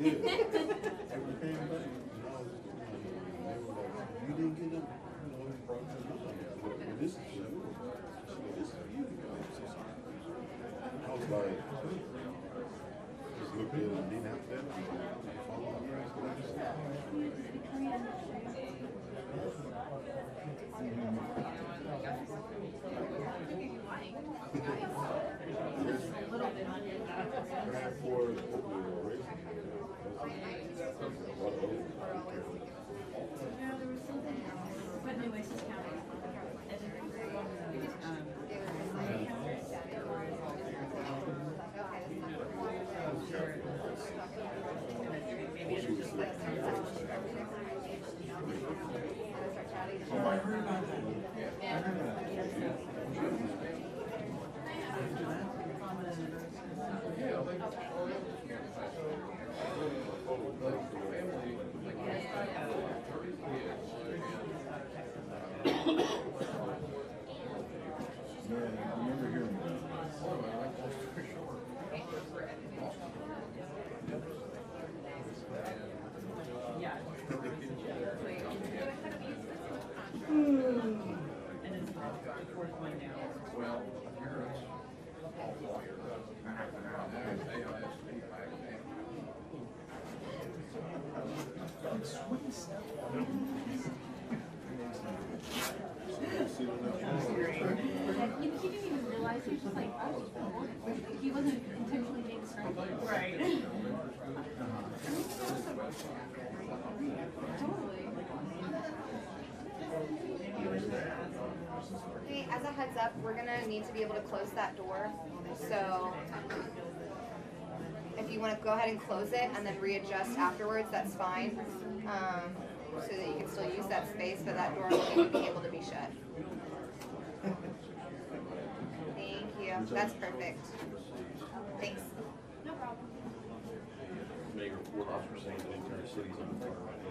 Yeah. They were paying back. They were like, you didn't get them, his progress. Well, this is you. This is you. I was like, just looked at it and didn't have that. Follow up. But anyways, it's counting. He didn't even realize, he was just like, oh, he wasn't intentionally being stressful. Right. Totally. Hey, as a heads up, we're gonna need to be able to close that door. So if you want to go ahead and close it and then readjust afterwards, that's fine. So that you can still use that space, but that door will be able to be shut. Thank you. That's perfect. Thanks. No problem. Mayor, report officer saying that the entire city's on fire right now.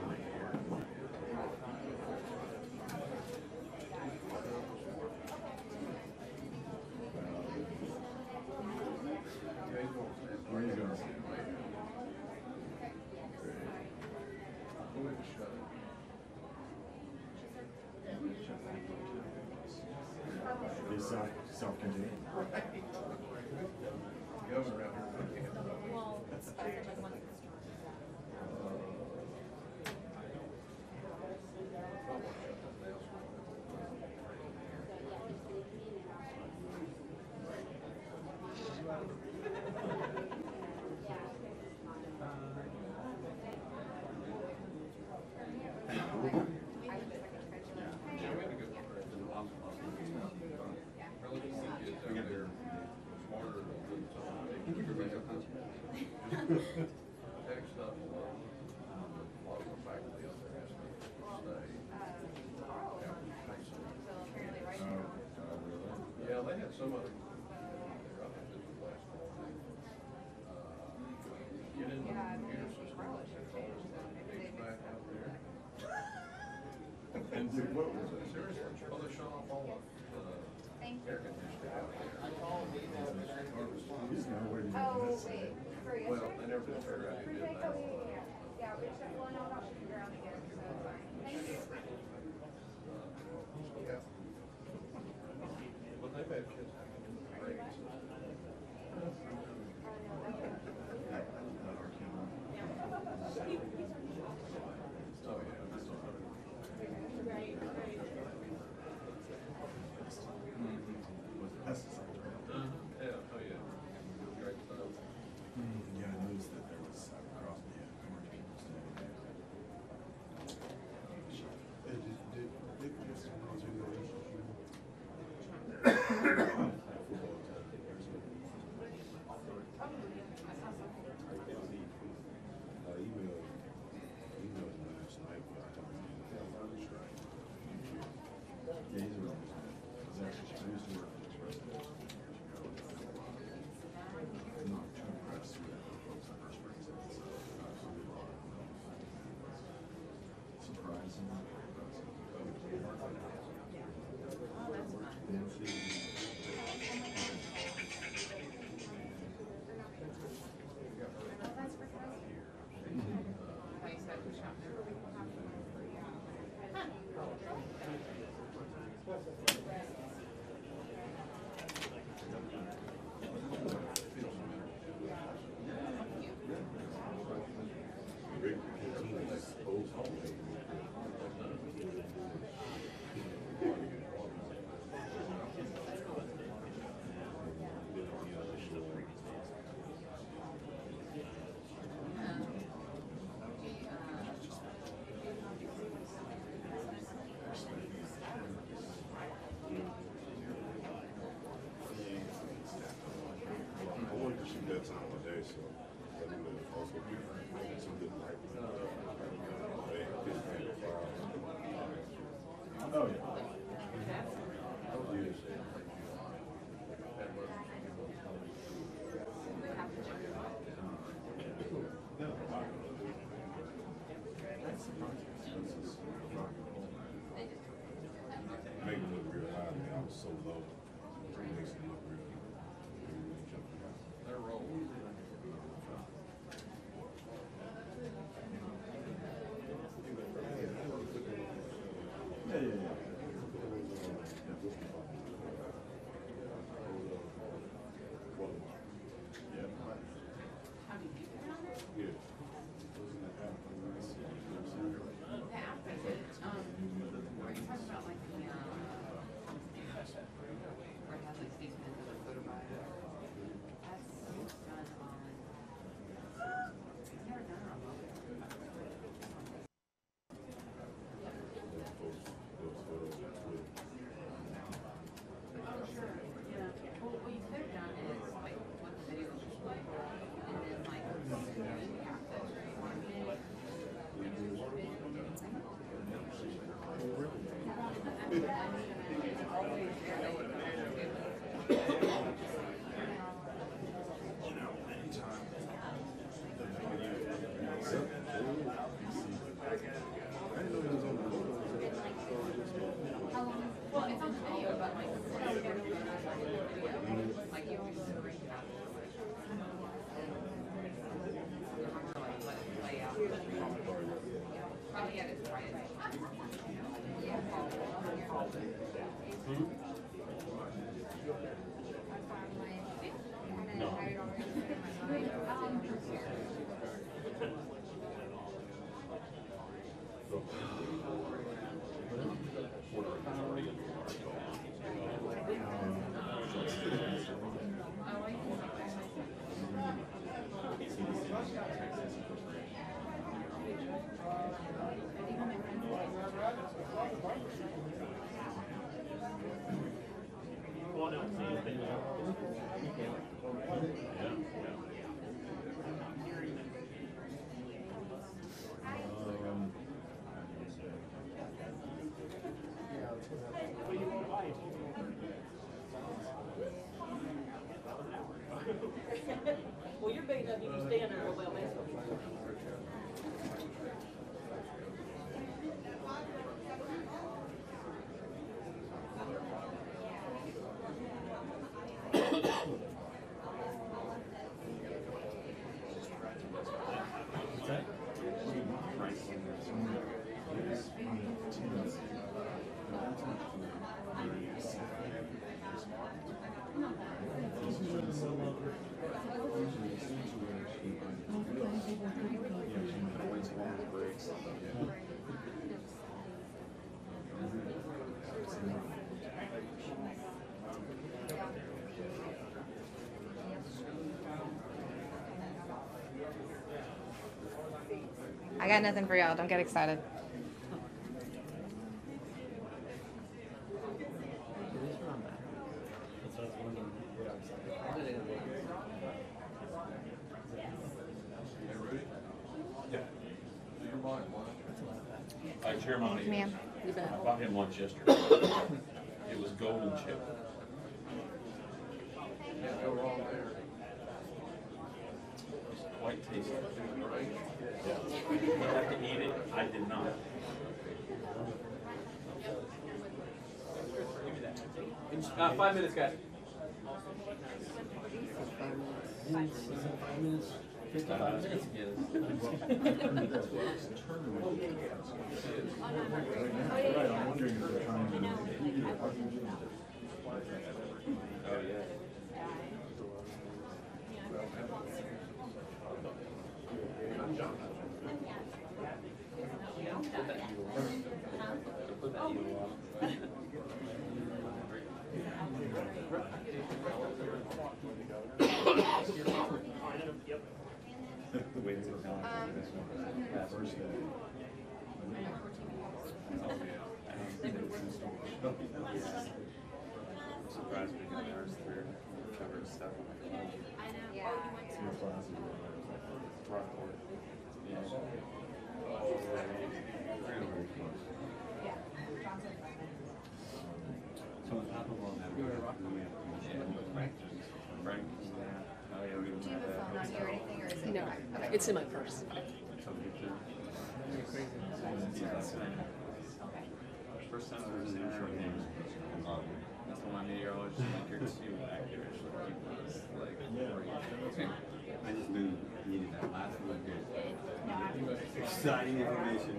Where are you going? It's self-contained. Well, that's Yeah, they had some other. Get in the computer system, back out there. And what was it? Seriously, well, they shut off all the air conditioning out there. He's not waiting. Oh, wait. For yesterday? Well, they never did figure out who did that. Oh, yeah. Yeah, we checked. Well, no, not should be around again, so it's fine. Thank you. Yeah. But they've had kids having grades. Oh, yeah. Was it pesticides, right? Yeah, oh, yeah. Great stuff. Yeah, I noticed that there was across the commercial people standing there. that time of day, so I think that also be some good night. They just pay the files. Oh, yeah. Yes. Make it look real high, man. I was so low. It makes it look real. They're rolling. Yeah. Well, you're big enough, you can stand there real well, man. I got nothing for y'all. Don't get excited. Chairman, Ma'am. I bought him lunch yesterday. It was golden chip. Quite tasty. Yeah. You have to eat it. I did not. 5 minutes, guys. 5 minutes. 55 minutes again. Right, I'm wondering if they're trying to. Oh, yeah. The way it's gone. First day. Surprised we got ours through covered stuff. Yeah. So on top of all that, we have Frank. Oh yeah, we Do you have a phone on you or anything, or is it? No, Okay. it's in my purse. First time I've ever seen everything. That's when my meteorologist went here too accurate. Like, I just knew you needed that last little bit. Exciting information.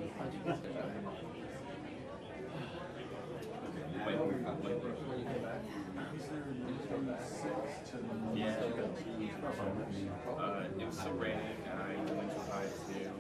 Wait. Yeah. It was so raining and I went too high too.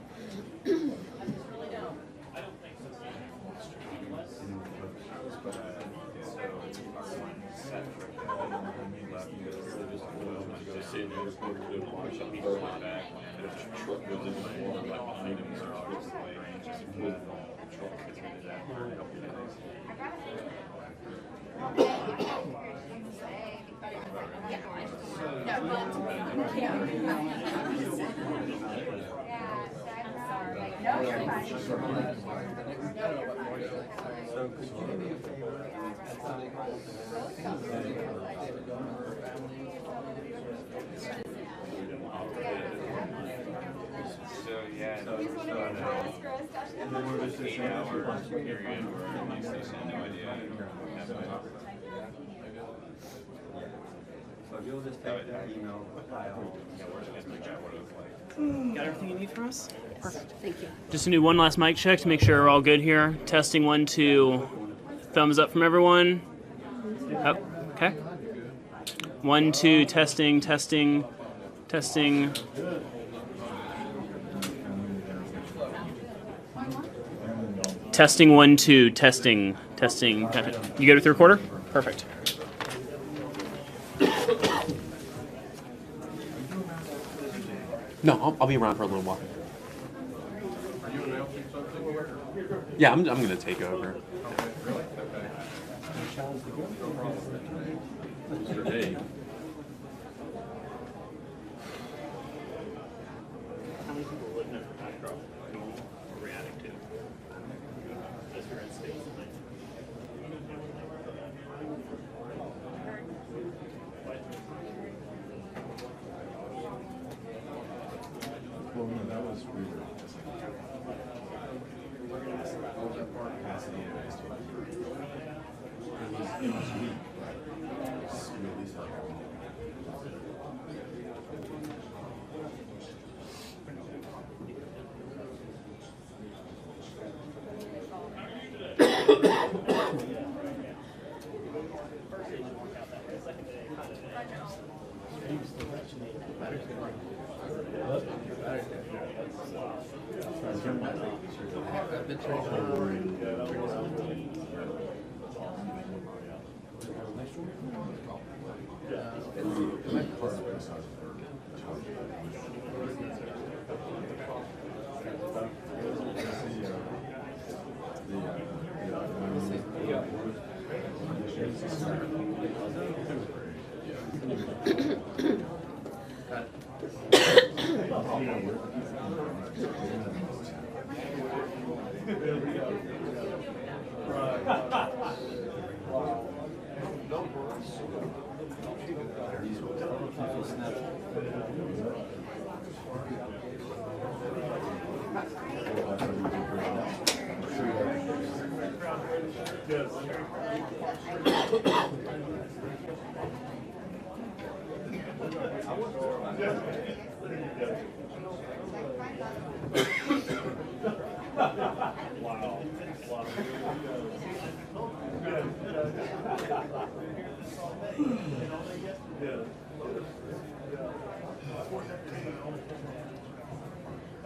Just sitting there, just going to the wash up, he's going back, and a truck goes into the wall, and like items are just like, just flat, the truck gets into that for a couple of days. No, you're fine. So could you do me a favor? So yeah, and then we're just 8-hour period where the next station had no idea. So if you'll just take that email file, yeah, we're just gonna figure out what it was like. Got everything you need from us? Perfect. Thank you. Just to do one last mic check to make sure we're all good here. Testing 1, 2. Thumbs up from everyone. Oh, okay. 1, 2. Testing. Testing. Testing 1, 2. Testing. Gotcha. You good with the recorder? Perfect. No, I'll be around for a little while. Are you announcing something here? Yeah, I'm going to take over. Really? Okay. Mr. Dave. How many people live in a backdrop are we adding to? As your end state. Well, no, that was weird. I was at Park Pasadena. It was weak, right? It was really sorry.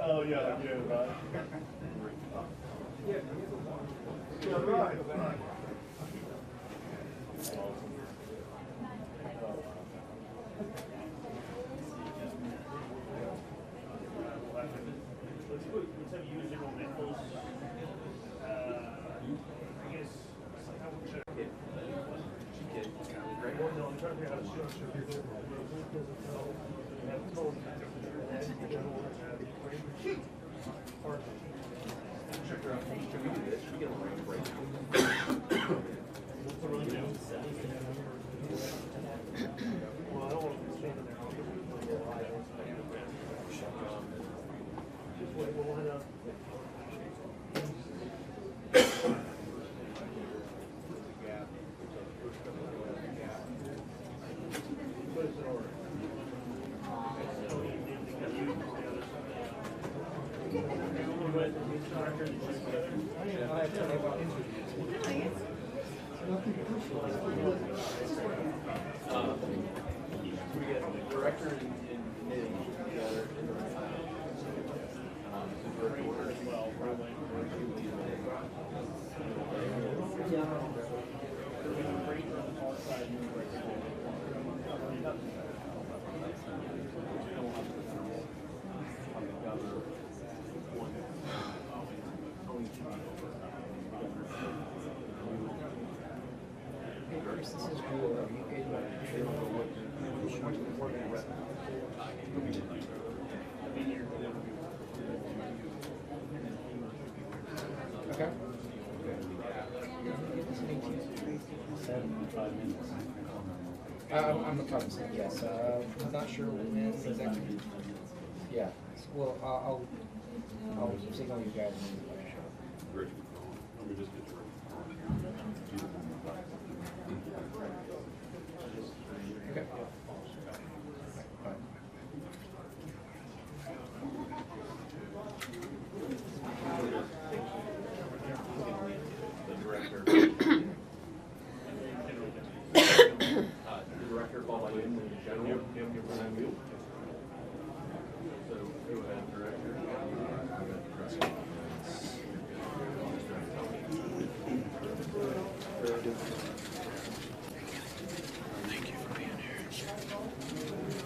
Oh, yeah, right. Yeah, right. Let's have you use it on nickels. I guess, I would check it. No, I'm trying to figure out how to structure it. Have told we'll line up. We get the director and knitting together in the Okay. I'm cognizant, yes. I'm not sure when exactly. Yeah. Well, I'll signal you guys when you show. Great. Let me just get your. Okay. the director followed by in the general. So we would have director.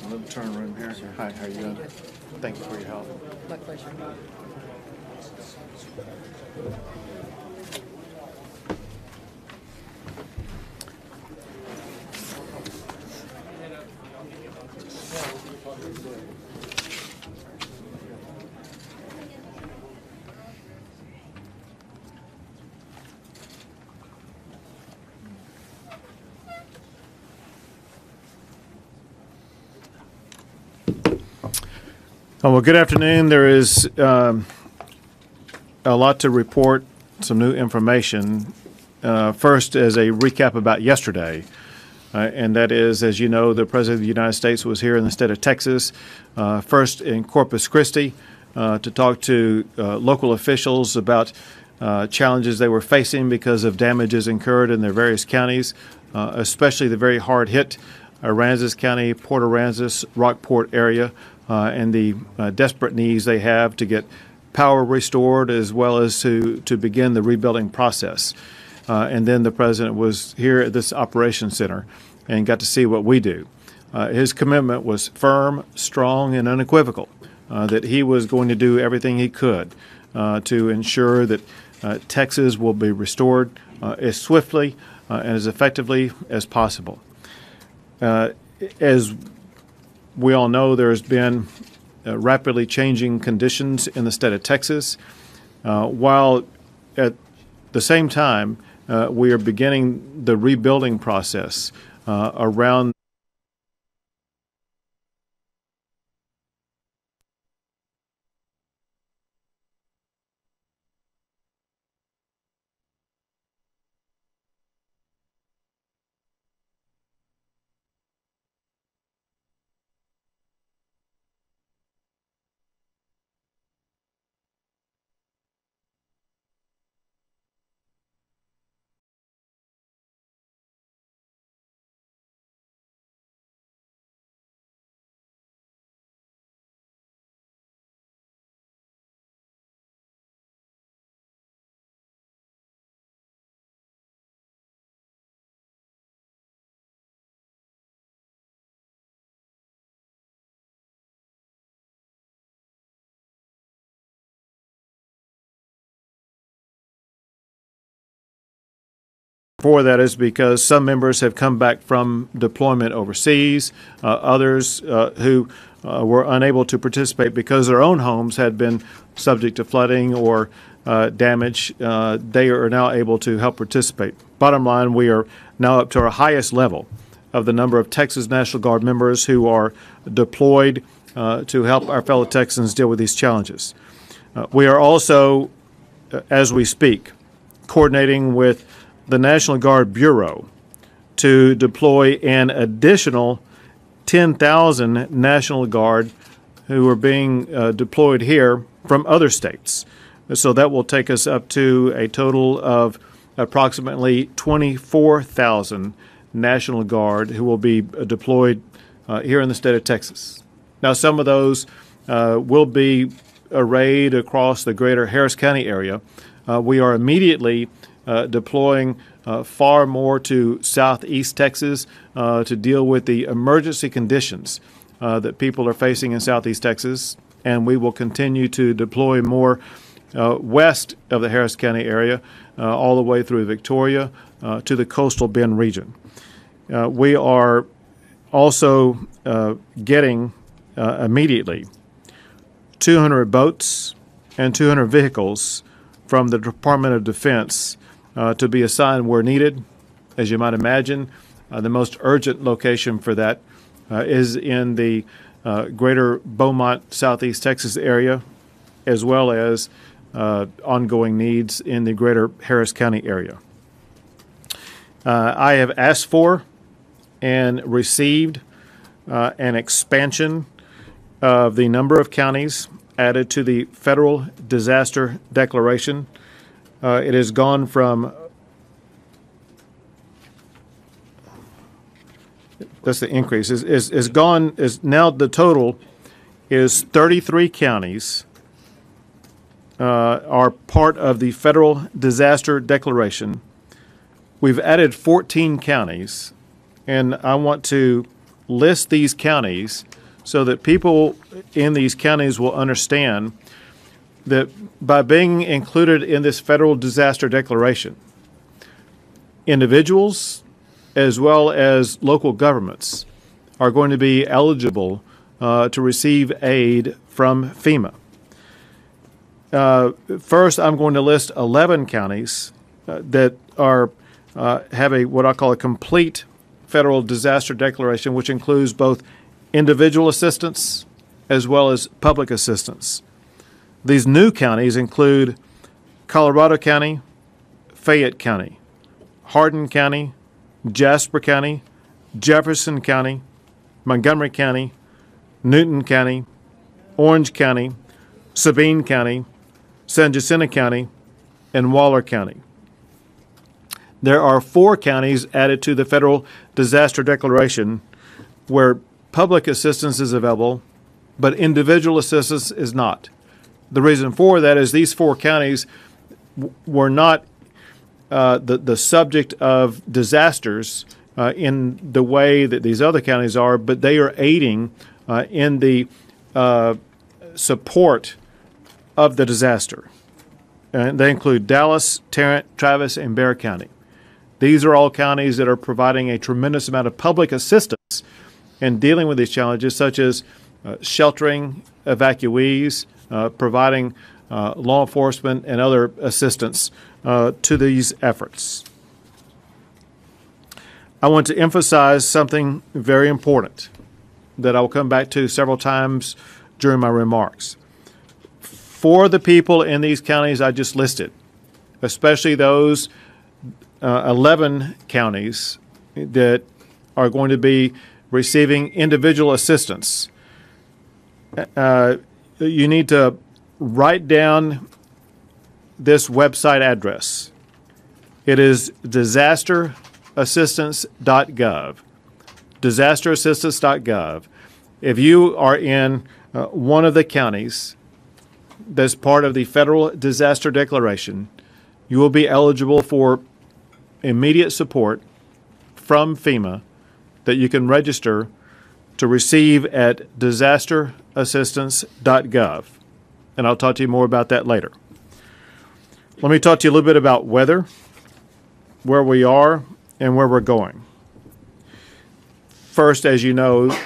Little turn room here. Hi, how you doing? Thank you for your help. My pleasure. Oh, well, good afternoon. There is a lot to report, some new information. First, as a recap about yesterday, and that is, as you know, the President of the United States was here in the state of Texas, first in Corpus Christi, to talk to local officials about challenges they were facing because of damages incurred in their various counties, especially the very hard-hit Aransas County, Port Aransas, Rockport area, and the desperate needs they have to get power restored as well as to begin the rebuilding process. And then the president was here at this operations center and got to see what we do. His commitment was firm, strong, and unequivocal, that he was going to do everything he could to ensure that Texas will be restored as swiftly and as effectively as possible. As we all know, there's been rapidly changing conditions in the state of Texas, while at the same time we are beginning the rebuilding process around for that is because some members have come back from deployment overseas, others who were unable to participate because their own homes had been subject to flooding or damage. They are now able to help participate. Bottom line, we are now up to our highest level of the number of Texas National Guard members who are deployed to help our fellow Texans deal with these challenges. We are also, as we speak, coordinating with the National Guard Bureau to deploy an additional 10,000 National Guard who are being deployed here from other states. So that will take us up to a total of approximately 24,000 National Guard who will be deployed here in the state of Texas. Now, some of those will be arrayed across the greater Harris County area. We are immediately deploying far more to southeast Texas to deal with the emergency conditions that people are facing in southeast Texas, and we will continue to deploy more west of the Harris County area, all the way through Victoria to the coastal Bend region. We are also getting immediately 200 boats and 200 vehicles from the Department of Defense to be assigned where needed. As you might imagine, the most urgent location for that is in the greater Beaumont, southeast Texas area, as well as ongoing needs in the greater Harris County area. I have asked for and received an expansion of the number of counties added to the federal disaster declaration. It has gone from, that's the increase, is now the total is 33 counties are part of the federal disaster declaration. We've added 14 counties, and I want to list these counties so that people in these counties will understand that by being included in this federal disaster declaration, individuals as well as local governments are going to be eligible to receive aid from FEMA. First, I'm going to list 11 counties that are have a what I call a complete federal disaster declaration, which includes both individual assistance as well as public assistance. These new counties include Colorado County, Fayette County, Hardin County, Jasper County, Jefferson County, Montgomery County, Newton County, Orange County, Sabine County, San Jacinto County, and Waller County. There are 4 counties added to the federal disaster declaration where public assistance is available, but individual assistance is not. The reason for that is these 4 counties were not the subject of disasters in the way that these other counties are, but they are aiding in the support of the disaster. And they include Dallas, Tarrant, Travis, and Bexar County. These are all counties that are providing a tremendous amount of public assistance in dealing with these challenges, such as sheltering evacuees, providing law enforcement and other assistance to these efforts. I want to emphasize something very important that I will come back to several times during my remarks. For the people in these counties I just listed, especially those 11 counties that are going to be receiving individual assistance, you need to write down this website address. It is disasterassistance.gov. Disasterassistance.gov. If you are in one of the counties that's part of the federal disaster declaration, you will be eligible for immediate support from FEMA that you can register to receive at disasterassistance.gov. And I'll talk to you more about that later. Let me talk to you a little bit about weather, where we are, and where we're going. First, as you know,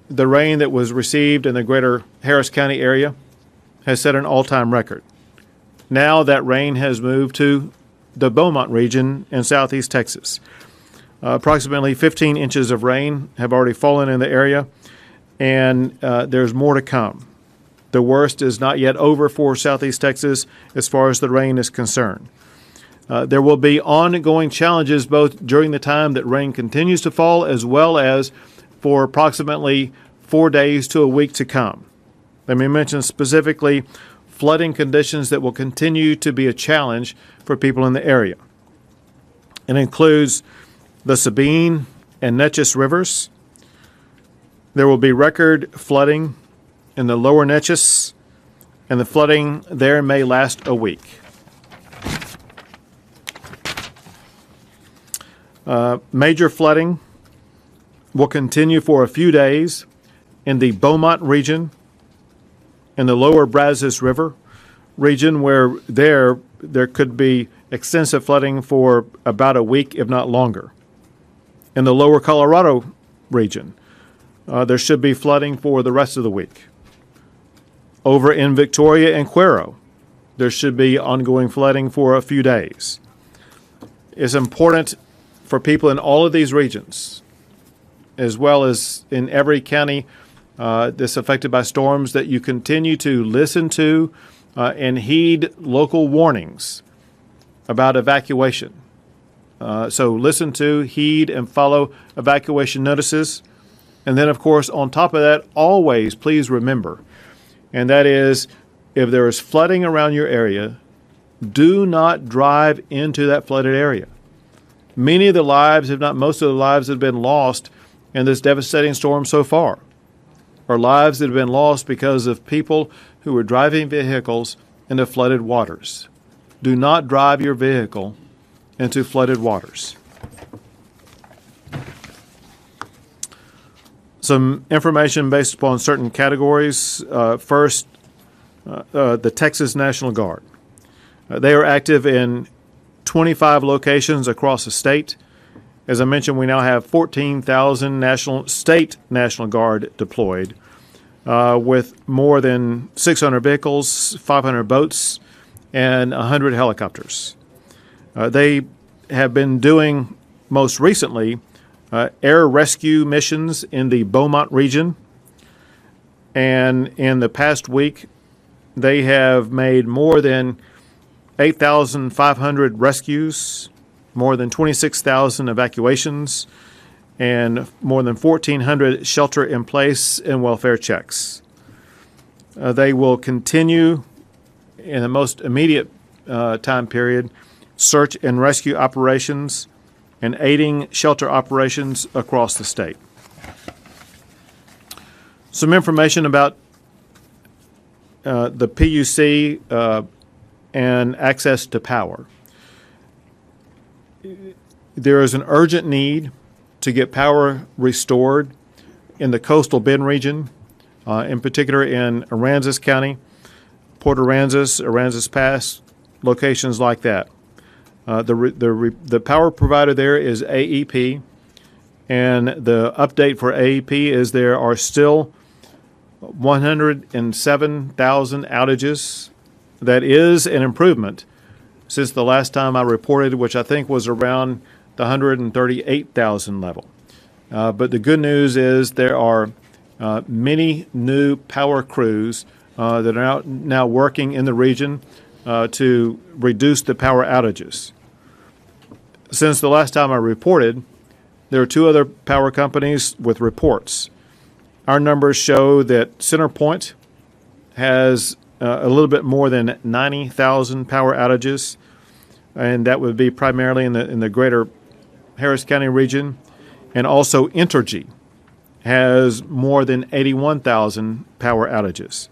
the rain that was received in the greater Harris County area has set an all-time record. Now that rain has moved to the Beaumont region in southeast Texas. Approximately 15 inches of rain have already fallen in the area, and there's more to come. The worst is not yet over for Southeast Texas as far as the rain is concerned. There will be ongoing challenges both during the time that rain continues to fall as well as for approximately 4 days to a week to come. Let me mention specifically flooding conditions that will continue to be a challenge for people in the area. It includes the Sabine and Neches rivers. There will be record flooding in the lower Neches, and the flooding there may last a week. Major flooding will continue for a few days in the Beaumont region, in the lower Brazos River region, where there could be extensive flooding for about a week, if not longer. In the lower Colorado region, there should be flooding for the rest of the week. Over in Victoria and Cuero, there should be ongoing flooding for a few days. It's important for people in all of these regions, as well as in every county that's affected by storms, that you continue to listen to and heed local warnings about evacuation. So listen to, heed, and follow evacuation notices. And then, of course, on top of that, always please remember, and that is, if there is flooding around your area, do not drive into that flooded area. Many of the lives, if not most of the lives, that have been lost in this devastating storm so far are lives that have been lost because of people who were driving vehicles into flooded waters. Do not drive your vehicle into flooded waters. Some information based upon certain categories. First, the Texas National Guard. They are active in 25 locations across the state. As I mentioned, we now have 14,000 state National Guard deployed with more than 600 vehicles, 500 boats, and 100 helicopters. They have been doing, most recently, air rescue missions in the Beaumont region. And in the past week, they have made more than 8,500 rescues, more than 26,000 evacuations, and more than 1,400 shelter-in-place and welfare checks. They will continue in the most immediate time period search and rescue operations and aiding shelter operations across the state. Some information about the PUC and access to power. There is an urgent need to get power restored in the coastal Bend region, in particular in Aransas County, Port Aransas, Aransas Pass, locations like that. The power provider there is AEP, and the update for AEP is there are still 107,000 outages. That is an improvement since the last time I reported, which I think was around the 138,000 level. But the good news is there are many new power crews that are now working in the region to reduce the power outages. Since the last time I reported, there are two other power companies with reports. Our numbers show that CenterPoint has a little bit more than 90,000 power outages, and that would be primarily in the greater Harris County region. And also Entergy has more than 81,000 power outages.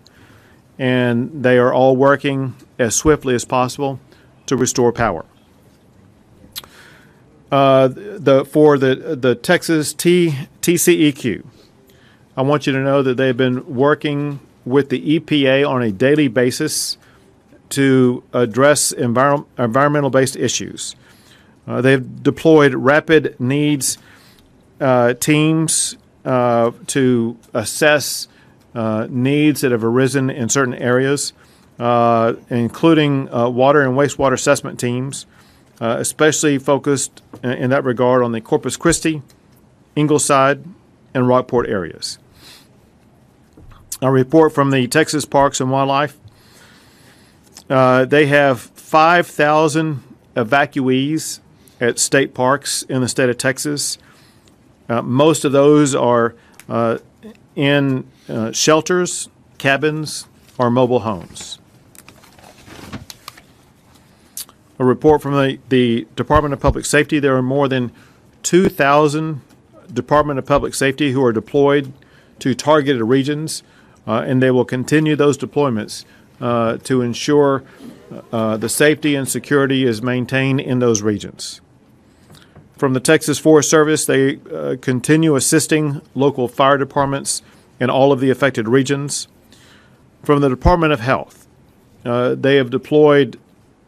And they are all working as swiftly as possible to restore power. For the Texas TCEQ, I want you to know that they've been working with the EPA on a daily basis to address environmental-based issues. They've deployed rapid needs teams to assess needs that have arisen in certain areas, including water and wastewater assessment teams, especially focused in that regard on the Corpus Christi, Ingleside, and Rockport areas. a report from the Texas Parks and Wildlife. They have 5,000 evacuees at state parks in the state of Texas. Most of those are in shelters, cabins, or mobile homes. A report from the Department of Public Safety, there are more than 2,000 Department of Public Safety who are deployed to targeted regions, and they will continue those deployments to ensure the safety and security is maintained in those regions. From the Texas Forest Service, they continue assisting local fire departments in all of the affected regions. From the Department of Health, they have deployed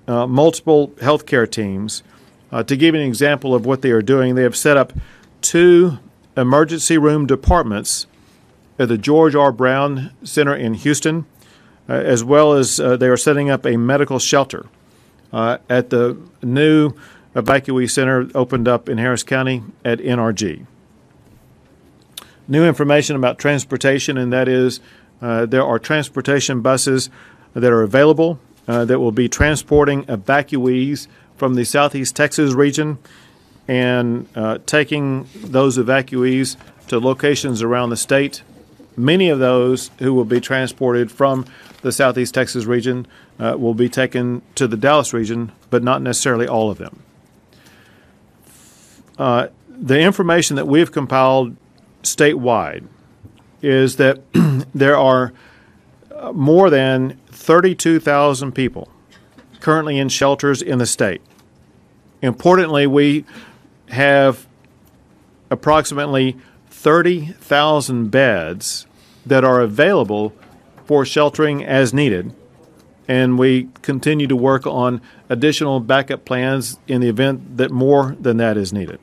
multiple healthcare teams. To give you an example of what they are doing, they have set up 2 emergency room departments at the George R. Brown Center in Houston, as well as they are setting up a medical shelter at the new evacuee center opened up in Harris County at NRG. New information about transportation, and that is there are transportation buses that are available that will be transporting evacuees from the Southeast Texas region and taking those evacuees to locations around the state. Many of those who will be transported from the Southeast Texas region will be taken to the Dallas region, but not necessarily all of them. The information that we've compiled statewide is that there are more than 32,000 people currently in shelters in the state. Importantly, we have approximately 30,000 beds that are available for sheltering as needed, and we continue to work on additional backup plans in the event that more than that is needed.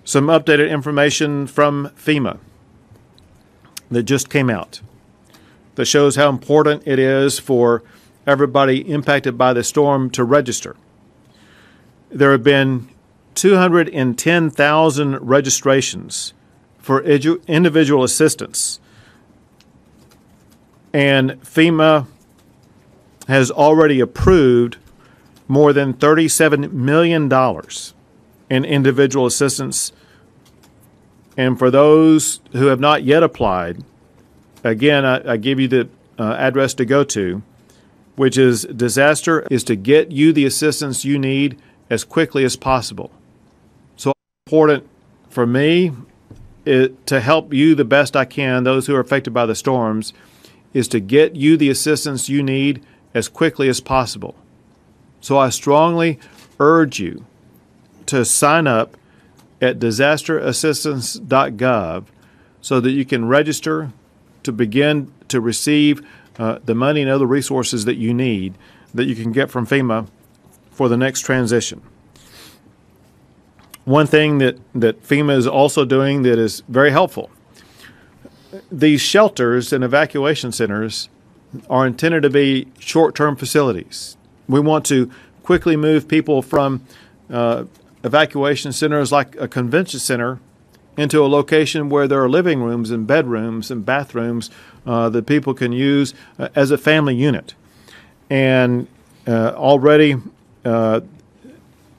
Some updated information from FEMA that just came out that shows how important it is for everybody impacted by the storm to register. There have been 210,000 registrations for individual assistance, and FEMA has already approved more than $37 million in individual assistance. And for those who have not yet applied, again, I give you the address to go to, which is disaster is to get you the assistance you need as quickly as possible. So important for me to help you the best I can, those who are affected by the storms, is to get you the assistance you need as quickly as possible. So I strongly urge you to sign up at disasterassistance.gov so that you can register to begin to receive the money and other resources that you need that you can get from FEMA for the next transition. One thing that FEMA is also doing that is very helpful, these shelters and evacuation centers are intended to be short-term facilities. We want to quickly move people from evacuation centers like a convention center into a location where there are living rooms and bedrooms and bathrooms that people can use as a family unit. And already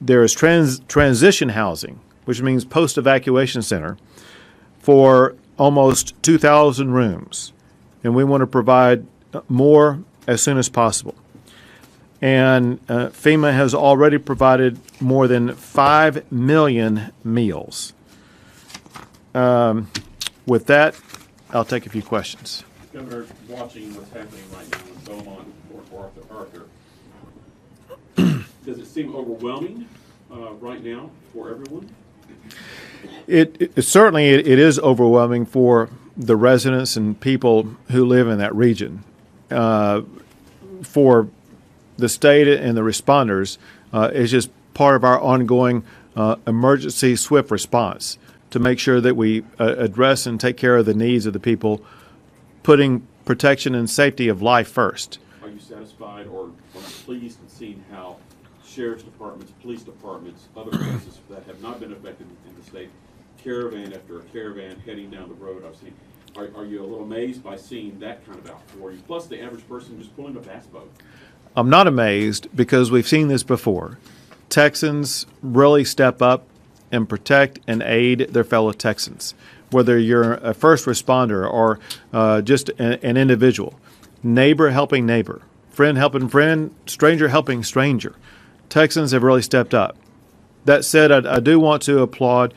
there is transition housing, which means post-evacuation center, for almost 2,000 rooms. And we want to provide more as soon as possible. And FEMA has already provided more than 5 million meals. With that, I'll take a few questions. Governor, watching what's happening right now in Beaumont and Fort Arthur, does it seem overwhelming right now for everyone? It certainly is overwhelming for the residents and people who live in that region. For the state and the responders, it's just part of our ongoing emergency swift response to make sure that we address and take care of the needs of the people, putting protection and safety of life first. Are you satisfied or pleased in seeing how sheriff's departments, police departments, other places that have not been affected in the state, caravan after a caravan heading down the road? I've seen Are you a little amazed by seeing that kind of outflow? Plus the average person just pulling a bass boat. I'm not amazed because we've seen this before. Texans really step up and protect and aid their fellow Texans, whether you're a first responder or just an individual. Neighbor helping neighbor, friend helping friend, stranger helping stranger. Texans have really stepped up. That said, I do want to applaud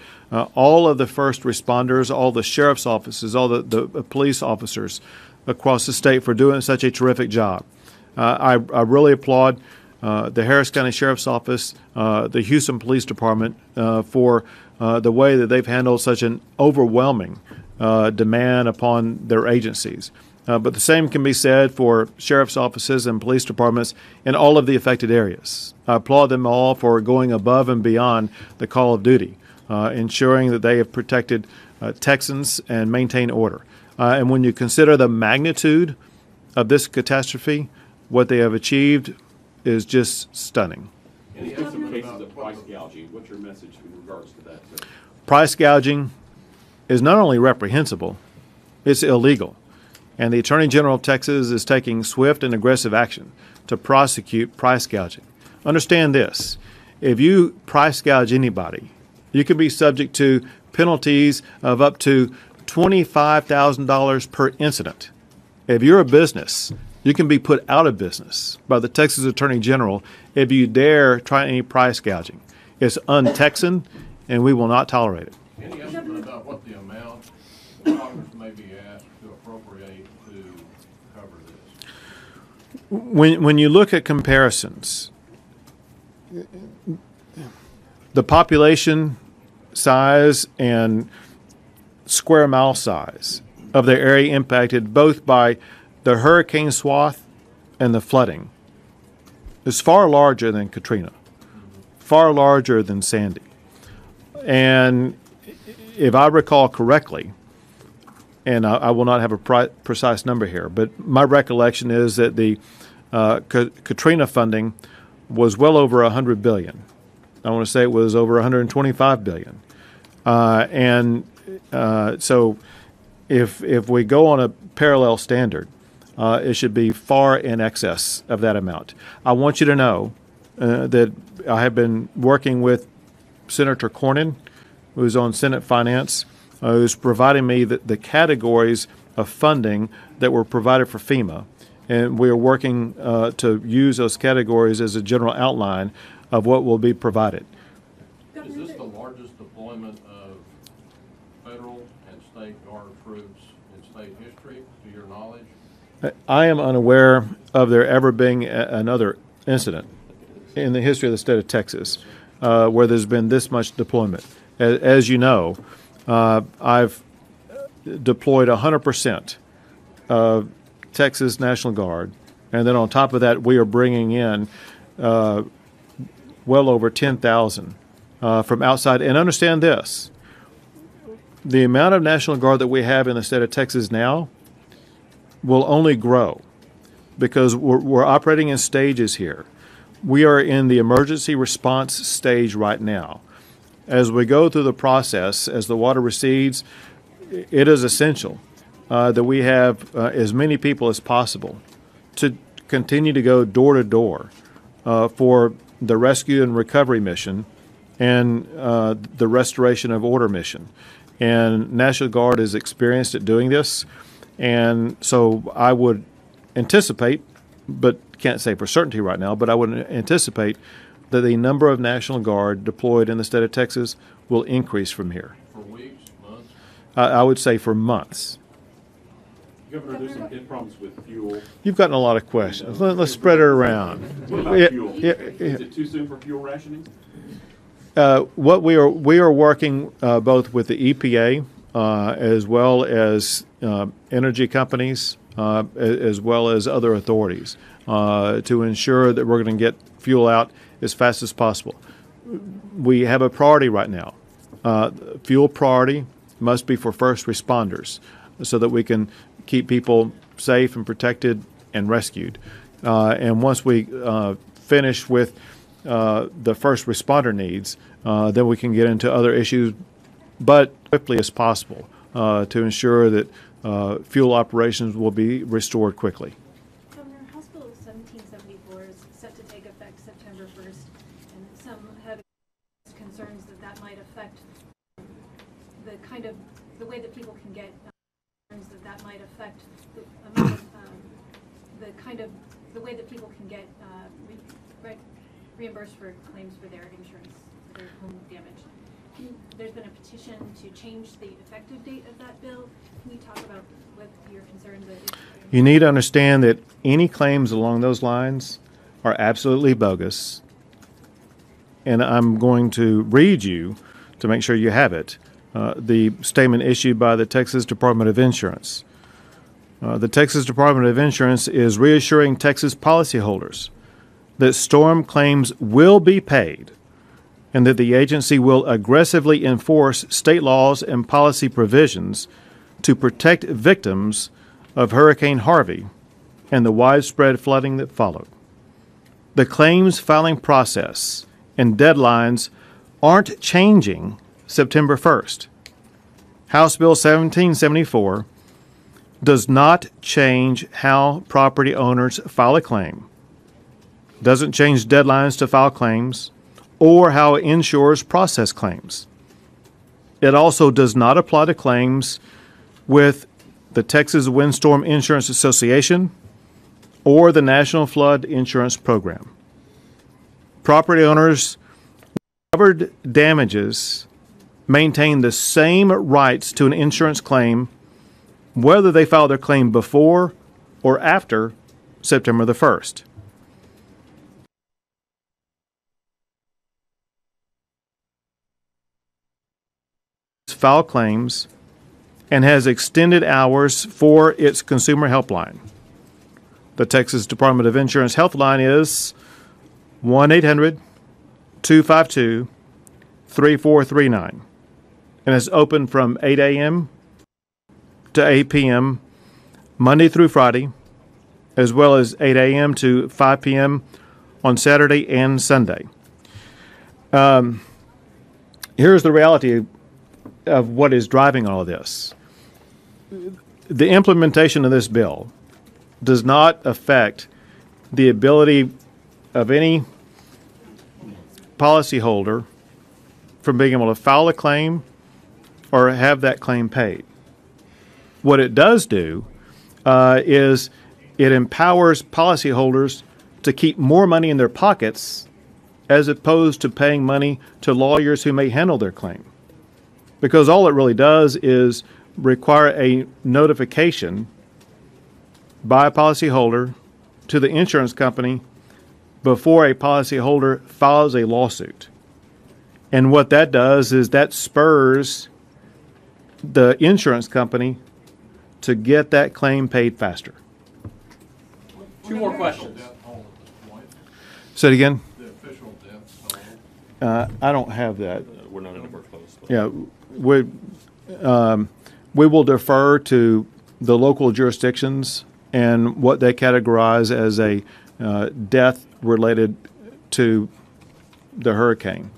all of the first responders, all the sheriff's offices, all the police officers across the state for doing such a terrific job. I really applaud the Harris County Sheriff's Office, the Houston Police Department for the way that they've handled such an overwhelming demand upon their agencies. But the same can be said for sheriff's offices and police departments in all of the affected areas. I applaud them all for going above and beyond the call of duty, ensuring that they have protected Texans and maintained order. And when you consider the magnitude of this catastrophe, what they have achieved is just stunning. And in some cases of price gouging, what's your message in regards to that, sir? Price gouging is not only reprehensible, it's illegal. And the Attorney General of Texas is taking swift and aggressive action to prosecute price gouging. Understand this. If you price gouge anybody, you can be subject to penalties of up to $25,000 per incident. If you're a business, you can be put out of business by the Texas Attorney General if you dare try any price gouging. It's un-Texan, and we will not tolerate it. Any estimate about what the amount Congress may be asked to appropriate to cover this? When you look at comparisons, the population size and square mile size of the area impacted both by the hurricane swath and the flooding is far larger than Katrina, far larger than Sandy. And if I recall correctly, and I will not have a precise number here, but my recollection is that the Katrina funding was well over $100 billion. I want to say it was over $125 billion. So if we go on a parallel standard, it should be far in excess of that amount. I want you to know that I have been working with Senator Cornyn, who's on Senate Finance, who's providing me the categories of funding that were provided for FEMA. And we are working to use those categories as a general outline of what will be provided. Is this the largest deployment of federal and state Guard troops in state history, to your knowledge? I am unaware of there ever being another incident in the history of the state of Texas where there's been this much deployment. As you know, I've deployed 100% of Texas National Guard, and then on top of that, we are bringing in well over 10,000 from outside. And understand this, the amount of National Guard that we have in the state of Texas now will only grow because we're operating in stages here. We are in the emergency response stage right now. As we go through the process, as the water recedes, it is essential that we have as many people as possible to continue to go door to door for the rescue and recovery mission and the restoration of order mission. And National Guard is experienced at doing this. And so I would anticipate, but can't say for certainty right now, but I would anticipate that the number of National Guard deployed in the state of Texas will increase from here. For weeks, months? I would say for months. Governor, there's some problems with fuel. You've gotten a lot of questions. Let's spread it around. What about fuel? Is it too soon for fuel rationing? What we are working both with the EPA as well as energy companies as well as other authorities to ensure that we're going to get fuel out as fast as possible. We have a priority right now. Fuel priority must be for first responders so that we can keep people safe and protected and rescued. And once we finish with the first responder needs, then we can get into other issues, but quickly as possible to ensure that fuel operations will be restored quickly. Governor, House Bill 1774 is set to take effect September 1st, and some have concerns that that might affect the way that people can get the way that people can get reimbursed for claims for their insurance for their home damage. There's been a petition to change the effective date of that bill. Can you talk about what your concerns are? You need to understand that any claims along those lines are absolutely bogus. And I'm going to read you, to make sure you have it, the statement issued by the Texas Department of Insurance. The Texas Department of Insurance is reassuring Texas policyholders that storm claims will be paid and that the agency will aggressively enforce state laws and policy provisions to protect victims of Hurricane Harvey and the widespread flooding that followed. The claims filing process and deadlines aren't changing September 1st. House Bill 1774 does not change how property owners file a claim, doesn't change deadlines to file claims, or how insurers process claims. It also does not apply to claims with the Texas Windstorm Insurance Association or the National Flood Insurance Program. Property owners with covered damages maintain the same rights to an insurance claim whether they file their claim before or after September the 1st. File claims and has extended hours for its consumer helpline. The Texas Department of Insurance helpline is 1-800-252-3439 and is open from 8 a.m. to 8 p.m. Monday through Friday, as well as 8 a.m. to 5 p.m. on Saturday and Sunday. Here's the reality of what is driving all of this. The implementation of this bill does not affect the ability of any policyholder from being able to file a claim or have that claim paid. What it does do is it empowers policyholders to keep more money in their pockets as opposed to paying money to lawyers who may handle their claim. Because all it really does is require a notification by a policyholder to the insurance company before a policyholder files a lawsuit. And what that does is that spurs the insurance company to get that claim paid faster. Two more questions. Say it again. The official death toll. I don't have that. We're not anywhere close. Yeah, we will defer to the local jurisdictions and what they categorize as a death related to the hurricane.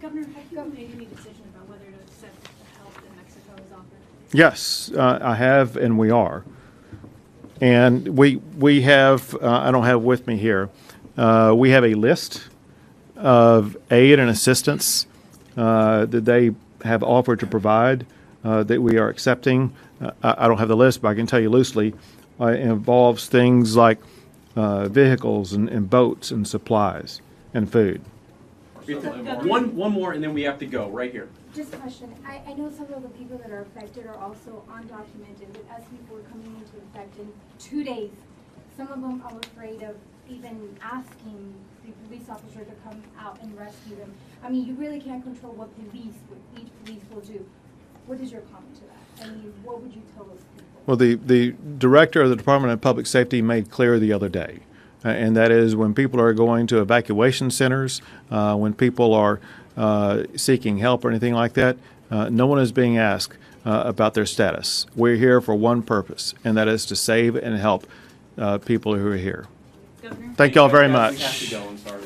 Governor, have you made any decision about whether to accept the help that Mexico has offered? Yes, I have, and we are. And we have, I don't have with me here, we have a list of aid and assistance that they have offered to provide that we are accepting. I don't have the list, but I can tell you loosely. It involves things like vehicles and boats and supplies and food. One more, and then we have to go right here. Just a question. I know some of the people that are affected are also undocumented, but as people are coming into effect in 2 days, some of them are afraid of even asking the police officer to come out and rescue them. I mean, you really can't control what each police will do. What is your comment to that? I mean, what would you tell those people? Well, the director of the Department of Public Safety made clear the other day, and that is when people are going to evacuation centers, when people are seeking help or anything like that, no one is being asked about their status. We're here for one purpose, and that is to save and help people who are here. Governor? Thank y'all very We much. have to go, I'm sorry.